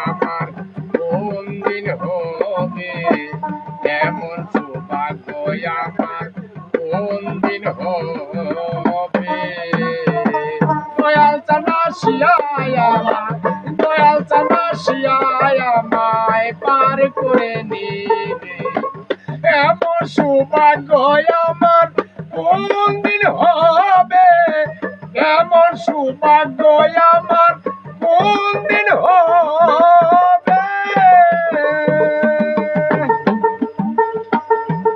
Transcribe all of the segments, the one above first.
আমার কোন দিন হবে, এমন সৌভাগ্য আমার কোন দিন হবে। দয়াল চানা শিয়ায় আমার, দয়াল চানা শিয়ায় আমায় পার করে নিবে, এমন সৌভাগ্য আমার কোন দিন হবে, এমন সৌভাগ্য আমার কোন দিন হবে।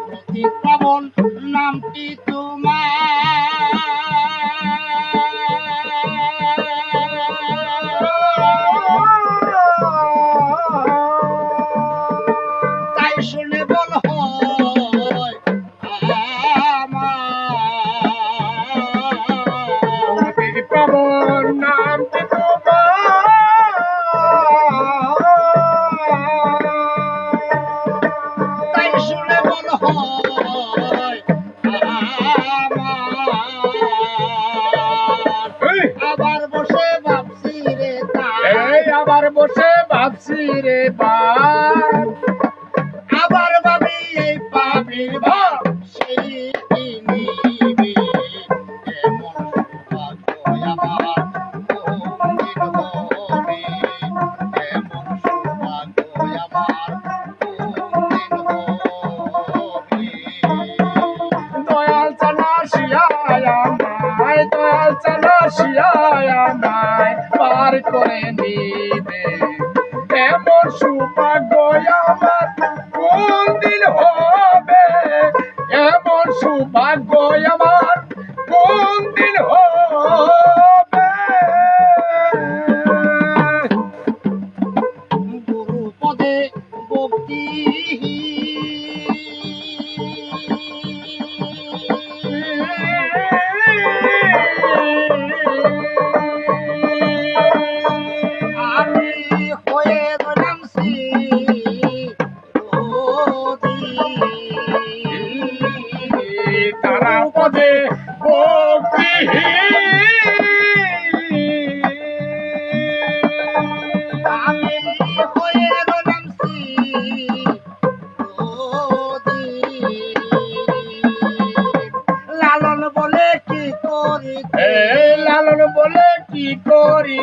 প্রতিপ্রবণ নামটি তাই শুনে বল হয় প্রভুর নামটি তাই শুনে বল হয় আবার বসে ভাবছি রে তাই, আবার বসে ভাবছি রে বাপ, আবার ভাবি এই পাপির ভাব সেই নিবি, এমন সৌভাগ্য আমার কোন দিন হবে, এমন সৌভাগ্য আমার কোন দিন হবে। দয়াল চানা শিয়ায় আমায়, দয়াল চানা শিয়ায় আমায় পার করে নিবে, এমন সৌভাগ্য আমার কোন দিন হবে, এমন সৌভাগ্য আমার কোন দিন হবে। গুরু পদে ভক্তি আমি হয়ে গেলাম তারা পদে ভক্তি আমি হয়ে গেলাম লালন বলে কি করি, লালন বলে কি করি